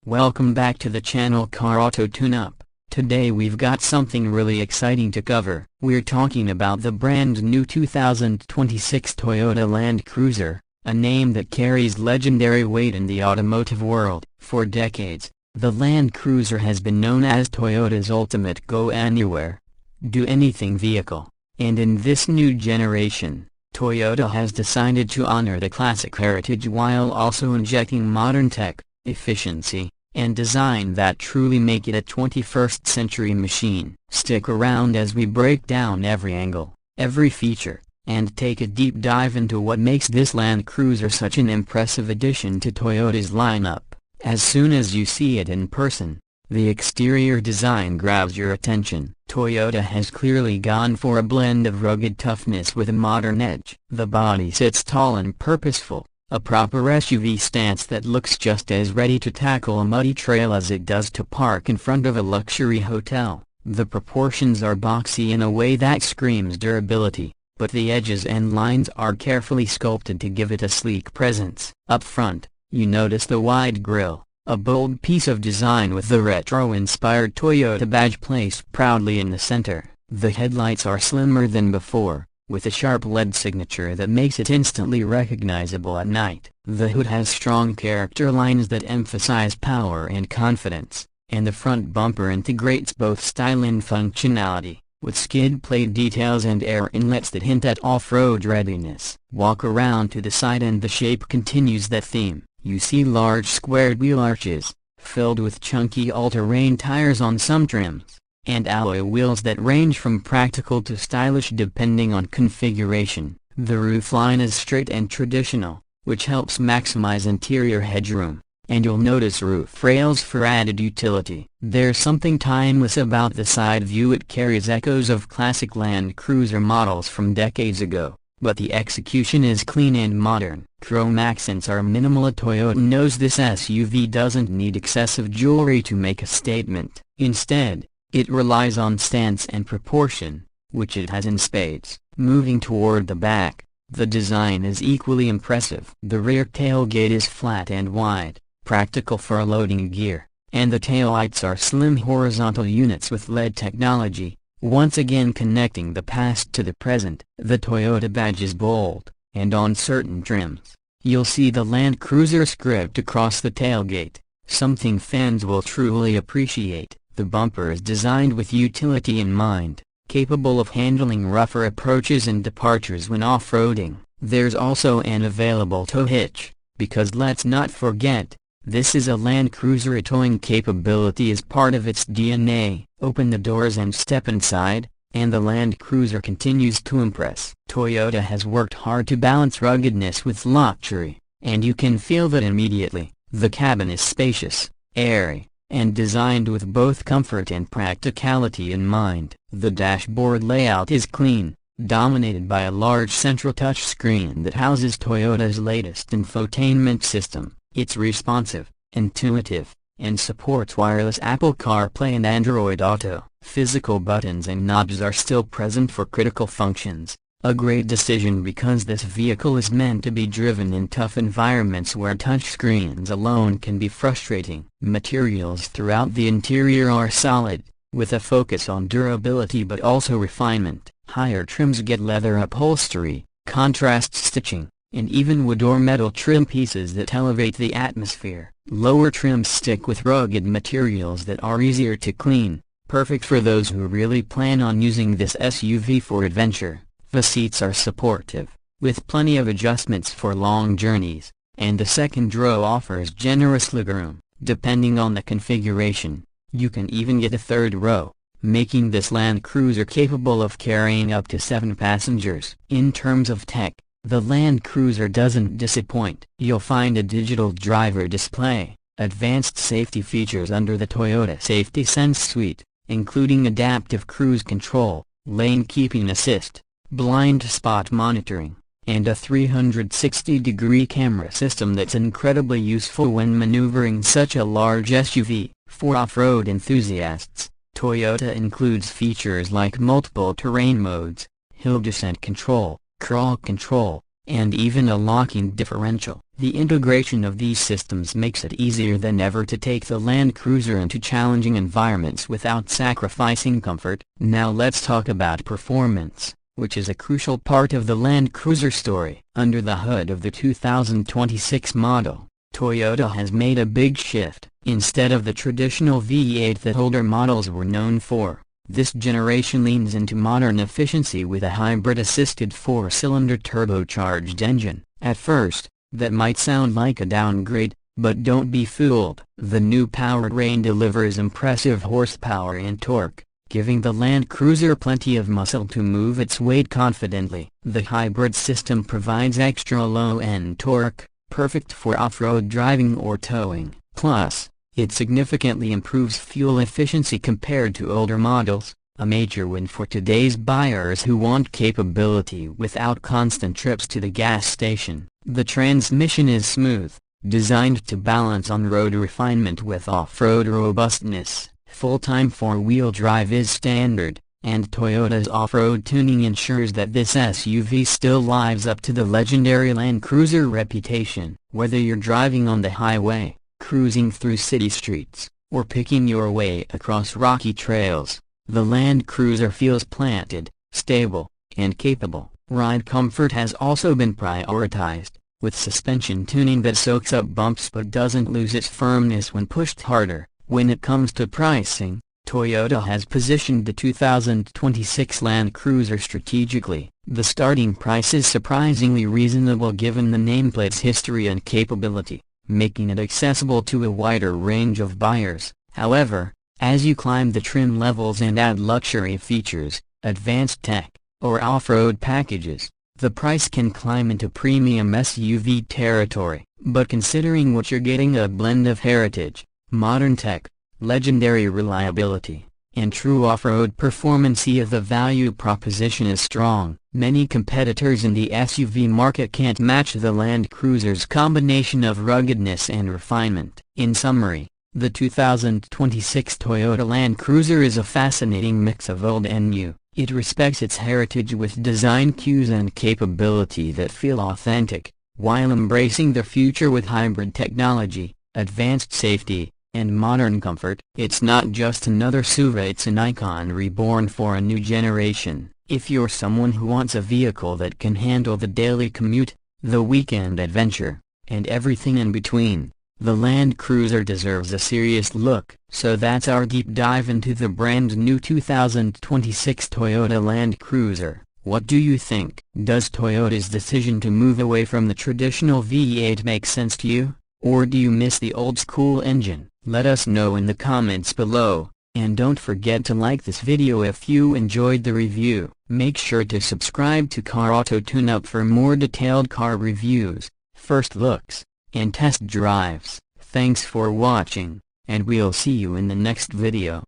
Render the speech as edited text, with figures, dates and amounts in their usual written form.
Welcome back to the channel Car Auto Tune-Up. Today we've got something really exciting to cover. We're talking about the brand new 2026 Toyota Land Cruiser, a name that carries legendary weight in the automotive world. For decades, the Land Cruiser has been known as Toyota's ultimate go-anywhere, do-anything vehicle. And in this new generation, Toyota has decided to honor the classic heritage while also injecting modern tech, efficiency, and design that truly make it a 21st century machine. Stick around as we break down every angle, every feature, and take a deep dive into what makes this Land Cruiser such an impressive addition to Toyota's lineup. As soon as you see it in person, the exterior design grabs your attention. Toyota has clearly gone for a blend of rugged toughness with a modern edge. The body sits tall and purposeful, a proper SUV stance that looks just as ready to tackle a muddy trail as it does to park in front of a luxury hotel. The proportions are boxy in a way that screams durability, but the edges and lines are carefully sculpted to give it a sleek presence. Up front, you notice the wide grille, a bold piece of design with the retro-inspired Toyota badge placed proudly in the center. The headlights are slimmer than before, with a sharp LED signature that makes it instantly recognizable at night. The hood has strong character lines that emphasize power and confidence, and the front bumper integrates both style and functionality, with skid plate details and air inlets that hint at off-road readiness. Walk around to the side and the shape continues that theme. You see large squared wheel arches, filled with chunky all-terrain tires on some trims, and alloy wheels that range from practical to stylish depending on configuration. The roofline is straight and traditional, which helps maximize interior headroom, and you'll notice roof rails for added utility. There's something timeless about the side view. It carries echoes of classic Land Cruiser models from decades ago, but the execution is clean and modern. Chrome accents are minimal. Toyota knows this SUV doesn't need excessive jewelry to make a statement. Instead, it relies on stance and proportion, which it has in spades. Moving toward the back, the design is equally impressive. The rear tailgate is flat and wide, practical for loading gear, and the taillights are slim horizontal units with LED technology, once again connecting the past to the present. The Toyota badge is bold, and on certain trims, you'll see the Land Cruiser script across the tailgate, something fans will truly appreciate. The bumper is designed with utility in mind, capable of handling rougher approaches and departures when off-roading. There's also an available tow hitch, because let's not forget, this is a Land Cruiser. A towing capability is part of its DNA. Open the doors and step inside, and the Land Cruiser continues to impress. Toyota has worked hard to balance ruggedness with luxury, and you can feel that immediately. The cabin is spacious, airy, and designed with both comfort and practicality in mind. The dashboard layout is clean, dominated by a large central touchscreen that houses Toyota's latest infotainment system. It's responsive, intuitive, and supports wireless Apple CarPlay and Android Auto. Physical buttons and knobs are still present for critical functions, a great decision because this vehicle is meant to be driven in tough environments where touchscreens alone can be frustrating. Materials throughout the interior are solid, with a focus on durability but also refinement. Higher trims get leather upholstery, contrast stitching, and even wood or metal trim pieces that elevate the atmosphere. Lower trims stick with rugged materials that are easier to clean, perfect for those who really plan on using this SUV for adventure. The seats are supportive, with plenty of adjustments for long journeys, and the second row offers generous legroom. Depending on the configuration, you can even get a third row, making this Land Cruiser capable of carrying up to 7 passengers. In terms of tech, the Land Cruiser doesn't disappoint. You'll find a digital driver display, advanced safety features under the Toyota Safety Sense suite, including adaptive cruise control, lane keeping assist, blind spot monitoring, and a 360-degree camera system that's incredibly useful when maneuvering such a large SUV. For off-road enthusiasts, Toyota includes features like multiple terrain modes, hill descent control, crawl control, and even a locking differential. The integration of these systems makes it easier than ever to take the Land Cruiser into challenging environments without sacrificing comfort. Now let's talk about performance, which is a crucial part of the Land Cruiser story. Under the hood of the 2026 model, Toyota has made a big shift. Instead of the traditional V8 that older models were known for, this generation leans into modern efficiency with a hybrid-assisted 4-cylinder turbocharged engine. At first, that might sound like a downgrade, but don't be fooled. The new powertrain delivers impressive horsepower and torque, giving the Land Cruiser plenty of muscle to move its weight confidently. The hybrid system provides extra low-end torque, perfect for off-road driving or towing. Plus, it significantly improves fuel efficiency compared to older models, a major win for today's buyers who want capability without constant trips to the gas station. The transmission is smooth, designed to balance on-road refinement with off-road robustness. Full-time four-wheel drive is standard, and Toyota's off-road tuning ensures that this SUV still lives up to the legendary Land Cruiser reputation. Whether you're driving on the highway, cruising through city streets, or picking your way across rocky trails, the Land Cruiser feels planted, stable, and capable. Ride comfort has also been prioritized, with suspension tuning that soaks up bumps but doesn't lose its firmness when pushed harder. When it comes to pricing, Toyota has positioned the 2026 Land Cruiser strategically. The starting price is surprisingly reasonable given the nameplate's history and capability, making it accessible to a wider range of buyers. However, as you climb the trim levels and add luxury features, advanced tech, or off-road packages, the price can climb into premium SUV territory. But considering what you're getting, a blend of heritage, modern tech, legendary reliability, and true off-road performance, the value proposition is strong. Many competitors in the SUV market can't match the Land Cruiser's combination of ruggedness and refinement. In summary, the 2026 Toyota Land Cruiser is a fascinating mix of old and new. It respects its heritage with design cues and capability that feel authentic, while embracing the future with hybrid technology, advanced safety, and modern comfort. It's not just another SUV, it's an icon reborn for a new generation. If you're someone who wants a vehicle that can handle the daily commute, the weekend adventure, and everything in between, the Land Cruiser deserves a serious look. So that's our deep dive into the brand new 2026 Toyota Land Cruiser. What do you think? Does Toyota's decision to move away from the traditional V8 make sense to you? Or do you miss the old-school engine? Let us know in the comments below, and don't forget to like this video if you enjoyed the review. Make sure to subscribe to Car Auto Tune-Up for more detailed car reviews, first looks, and test drives. Thanks for watching, and we'll see you in the next video.